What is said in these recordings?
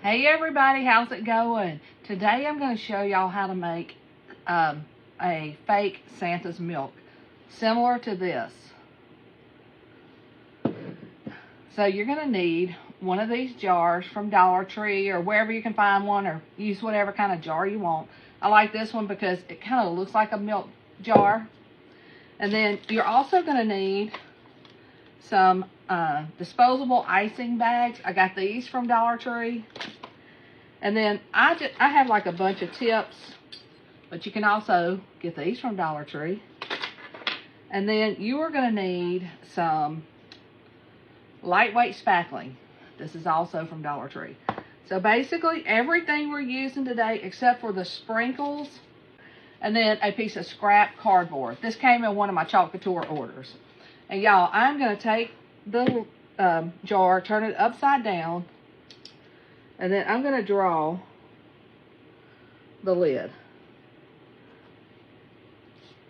Hey everybody, how's it going? Today I'm going to show y'all how to make a fake Santa's milk, similar to this. So you're going to need one of these jars from Dollar Tree or wherever you can find one, or use whatever kind of jar you want. I like this one because it kind of looks like a milk jar. And then you're also going to need some disposable icing bags. I got these from Dollar Tree. And then I have like a bunch of tips, but you can also get these from Dollar Tree. And then you are going to need some lightweight spackling. This is also from Dollar Tree. So basically everything we're using today except for the sprinkles and then a piece of scrap cardboard. This came in one of my Chalk Couture orders. And y'all, I'm going to take the jar, turn it upside down, and then I'm going to draw the lid.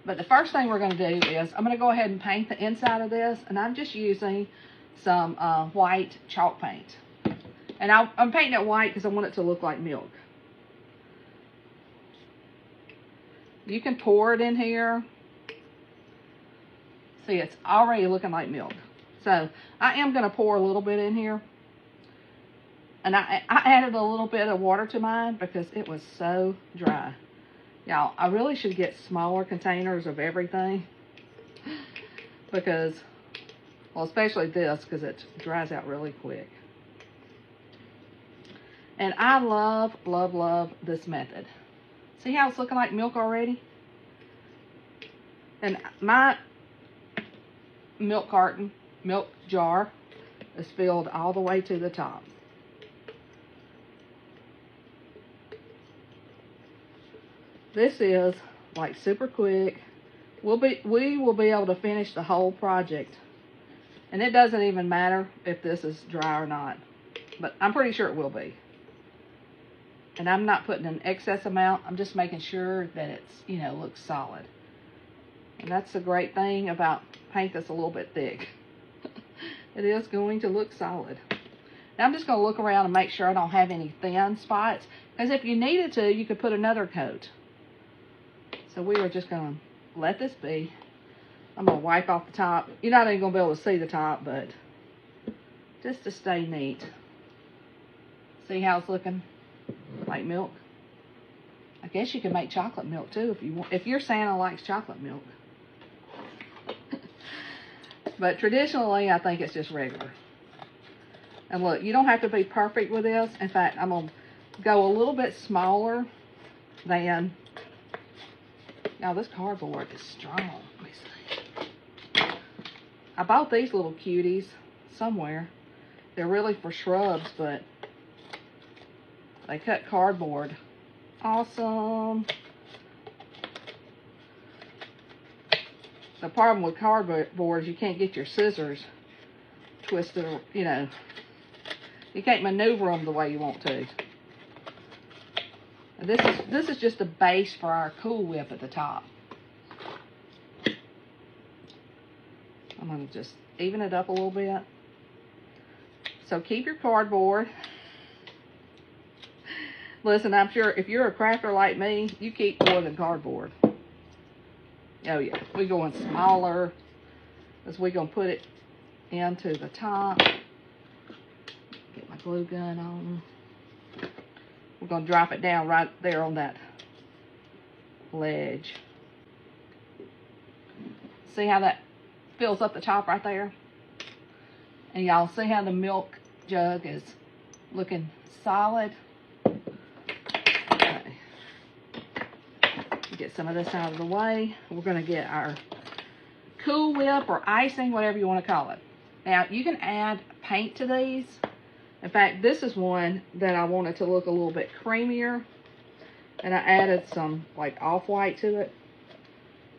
But the first thing we're going to do is I'm going to go ahead and paint the inside of this. And I'm just using some white chalk paint. And I'm painting it white because I want it to look like milk. You can pour it in here. See, it's already looking like milk. So I am going to pour a little bit in here. And I added a little bit of water to mine because it was so dry. Y'all, I really should get smaller containers of everything. Because, well, especially this, because it dries out really quick. And I love, love, love this method. See how it's looking like milk already? And my milk carton, milk jar, is filled all the way to the top. This is like super quick. We will be able to finish the whole project. And it doesn't even matter if this is dry or not. But I'm pretty sure it will be. And I'm not putting an excess amount. I'm just making sure that it's, looks solid. And that's the great thing about paint that's a little bit thick. It is going to look solid. Now I'm just going to look around and make sure I don't have any thin spots. Because if you needed to, you could put another coat. So we are just going to let this be. I'm going to wipe off the top. You're not even going to be able to see the top, but just to stay neat. See how it's looking like milk? I guess you can make chocolate milk too if you want. If your Santa likes chocolate milk. But traditionally, I think it's just regular. And look, you don't have to be perfect with this. In fact, I'm going to go a little bit smaller than... Now, this cardboard is strong. Let me see. I bought these little cuties somewhere. They're really for shrubs, but they cut cardboard. Awesome. The problem with cardboard is you can't get your scissors twisted, you can't maneuver them the way you want to. And this is just a base for our Cool Whip at the top. I'm going to just even it up a little bit. So keep your cardboard. Listen, I'm sure if you're a crafter like me, you keep more than cardboard. Oh yeah, we're going smaller as we're going to put it into the top. Get my glue gun on. We're going to drop it down right there on that ledge. See how that fills up the top right there? And y'all see how the milk jug is looking solid? Okay. Get some of this out of the way. We're going to get our Cool Whip or icing, whatever you want to call it. Now, you can add paint to these. In fact, this is one that I wanted to look a little bit creamier. And I added some, like, off-white to it.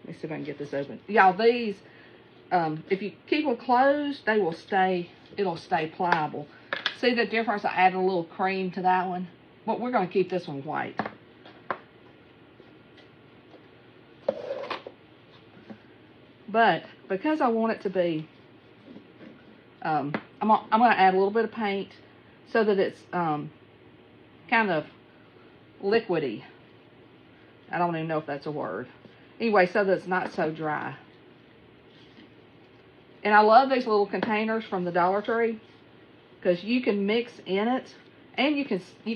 Let me see if I can get this open. Y'all, these, if you keep them closed, they will stay, it'll stay pliable. See the difference? I added a little cream to that one. But we're going to keep this one white. But because I want it to be, I'm going to add a little bit of paint so that it's kind of liquidy. I don't even know if that's a word. Anyway, so that it's not so dry. And I love these little containers from the Dollar Tree because you can mix in it, and you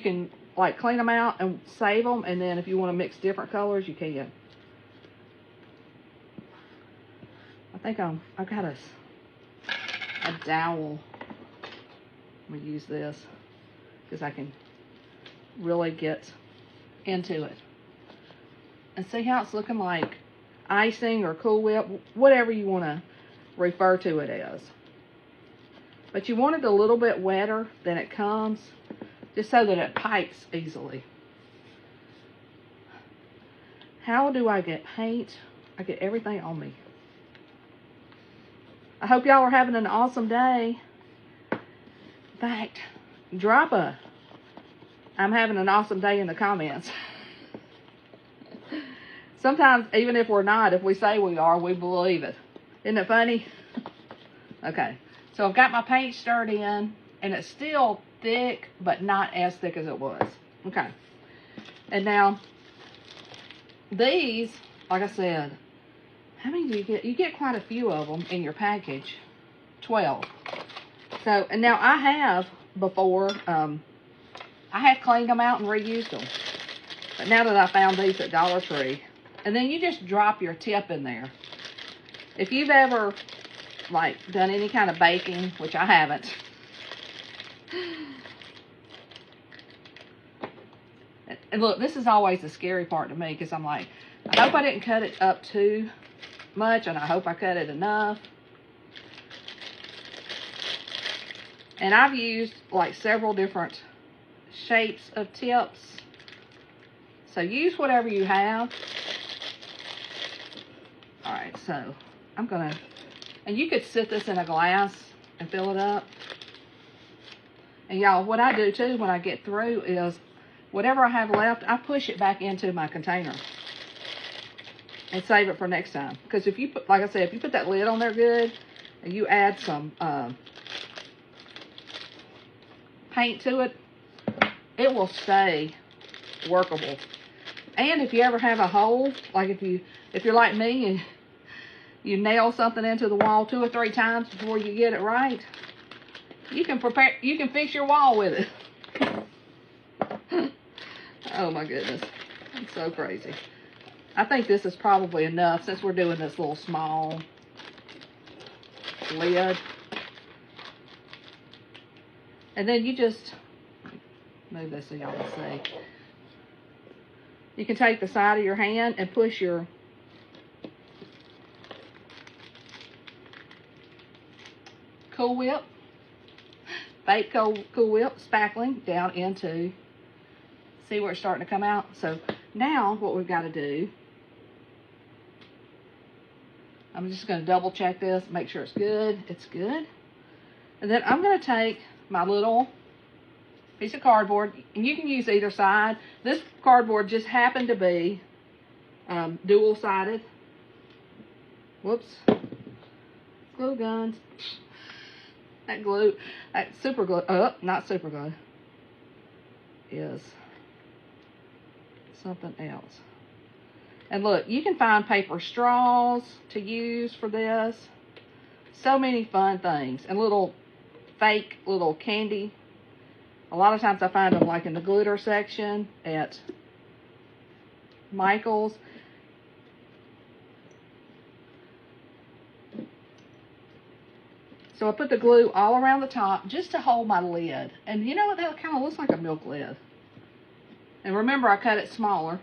can like clean them out and save them, and then if you want to mix different colors, you can. I think I've got a dowel. I'm gonna use this because I can really get into it. And see how it's looking like icing or Cool Whip, whatever you want to refer to it as. But you want it a little bit wetter than it comes, just so that it pipes easily. How do I get paint? I get everything on me. I hope y'all are having an awesome day. In fact, drop a "I'm having an awesome day" in the comments. Sometimes, even if we're not, if we say we are, we believe it. Isn't it funny? Okay, so I've got my paint stirred in, and it's still thick, but not as thick as it was. Okay, and now these, like I said, how many do you get? You get quite a few of them in your package. 12. So, and now I have before, I have cleaned them out and reused them. But now that I found these at Dollar Tree, and then you just drop your tip in there. If you've ever, like, done any kind of baking, which I haven't, and look, this is always the scary part to me, because I'm like, I hope I didn't cut it up too much, and I hope I cut it enough. And I've used like several different shapes of tips. So use whatever you have. Alright, so I'm gonna, and you could sit this in a glass and fill it up. And y'all, what I do too when I get through is whatever I have left, I push it back into my container and save it for next time. Because if you put, like I said, if you put that lid on there good and you add some paint to it, it will stay workable. And if you ever have a hole, like if you're like me and you nail something into the wall 2 or 3 times before you get it right, you can fix your wall with it. Oh my goodness, it's so crazy. I think this is probably enough since we're doing this little small lid. And then you just move this so y'all can see. You can take the side of your hand and push your Cool Whip, fake Cool Whip spackling down into, see where it's starting to come out? So now what we've got to do, I'm just going to double check this, make sure it's good. It's good. And then I'm going to take my little piece of cardboard, and you can use either side. This cardboard just happened to be dual-sided. Whoops. Glue guns. That glue, that super glue, not super glue, is something else. And look, you can find paper straws to use for this. So many fun things. And little fake little candy. A lot of times I find them like in the glitter section at Michael's. So I put the glue all around the top just to hold my lid. And you know what? That kind of looks like a milk lid. And remember, I cut it smaller.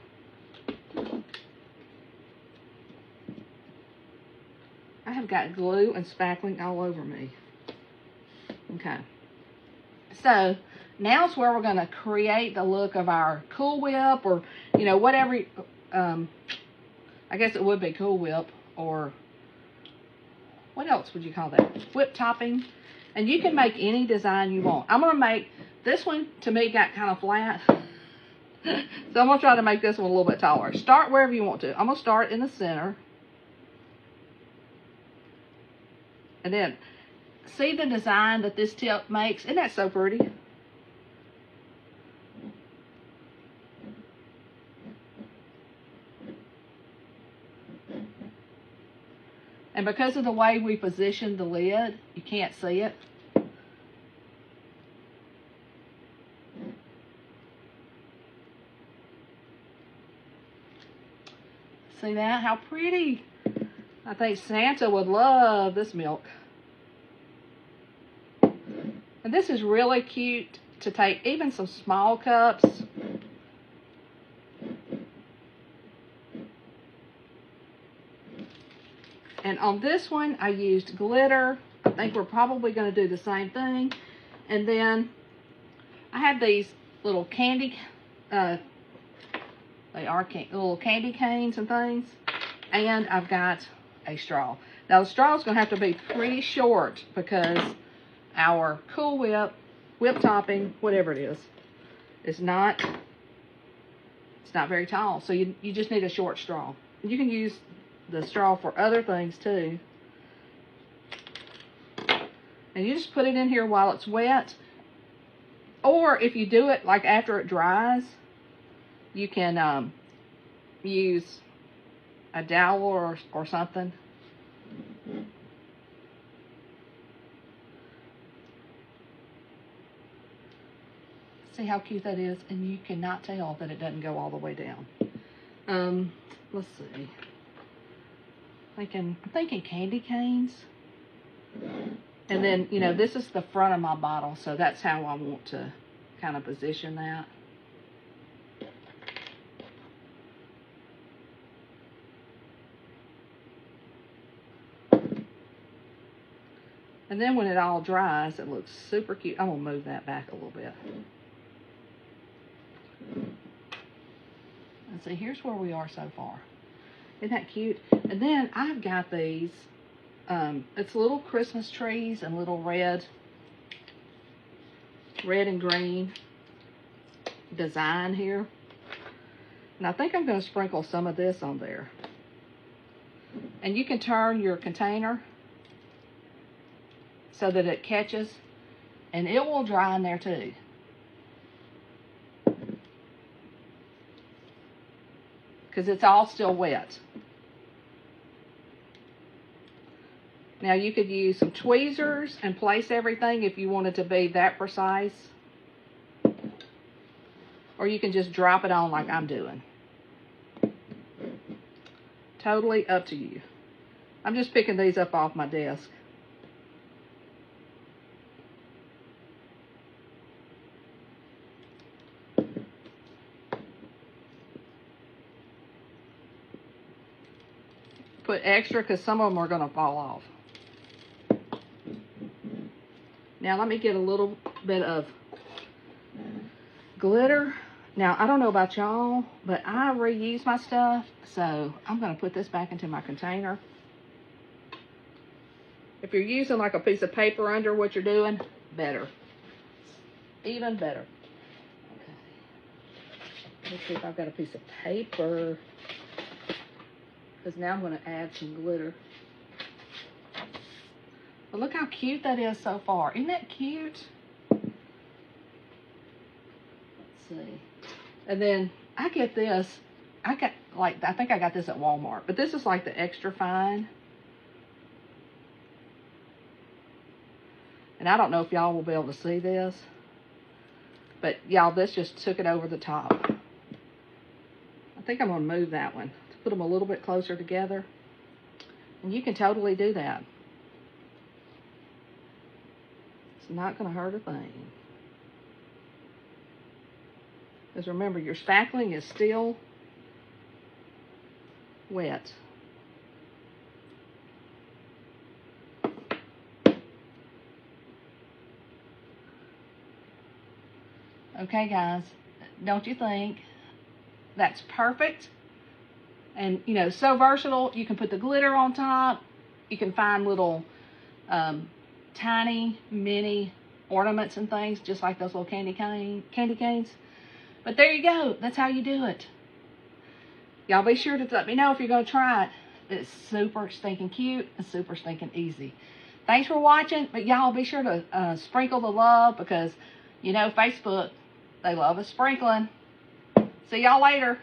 I have got glue and spackling all over me. Okay. So now's where we're going to create the look of our Cool Whip, or, you know, whatever. I guess it would be Cool Whip, or what else would you call that? Whip topping. And you can make any design you want. I'm going to make, this one to me got kind of flat. So I'm going to try to make this one a little bit taller. Start wherever you want to. I'm going to start in the center. And then, see the design that this tip makes? Isn't that so pretty? And because of the way we positioned the lid, you can't see it. See that? How pretty. I think Santa would love this milk. And this is really cute to take even some small cups. And on this one, I used glitter. I think we're probably going to do the same thing. And then I have these little candy, they are little candy canes and things. And I've got a straw. Now the straw is going to have to be pretty short because our Cool Whip, whip topping, whatever it is not, it's not very tall. So you just need a short straw. You can use the straw for other things too. And you just put it in here while it's wet. Or if you do it like after it dries, you can use a dowel or something. See how cute that is? And you cannot tell that it doesn't go all the way down. Let's see. I'm thinking candy canes. And then, you know, this is the front of my bottle, so that's how I want to kind of position that. And then when it all dries, it looks super cute. I'm going to move that back a little bit. And see, here's where we are so far. Isn't that cute? And then I've got these, it's little Christmas trees and little red and green design here. And I think I'm going to sprinkle some of this on there. And you can turn your container so that it catches, and it will dry in there too. Because it's all still wet. Now you could use some tweezers and place everything if you wanted to be that precise. Or you can just drop it on like I'm doing. Totally up to you. I'm just picking these up off my desk. Put extra because some of them are going to fall off. Now let me get a little bit of glitter. Now I don't know about y'all, but I reuse my stuff, so I'm going to put this back into my container. If you're using like a piece of paper under what you're doing, better. Even better. Okay. Let's see if I've got a piece of paper. Because now I'm going to add some glitter. But look how cute that is so far. Isn't that cute? Let's see. And then I get this. I think I got this at Walmart. But this is like the extra fine. And I don't know if y'all will be able to see this. But y'all, this just took it over the top. I think I'm going to move that one. Put them a little bit closer together. And you can totally do that. It's not going to hurt a thing. Because remember, your spackling is still wet. Okay, guys, don't you think that's perfect? And, you know, so versatile. You can put the glitter on top. You can find little tiny, mini ornaments and things, just like those little candy canes. But there you go. That's how you do it. Y'all be sure to let me know if you're going to try it. It's super stinking cute and super stinking easy. Thanks for watching. But y'all be sure to sprinkle the love because, you know, Facebook, they love us sprinkling. See y'all later.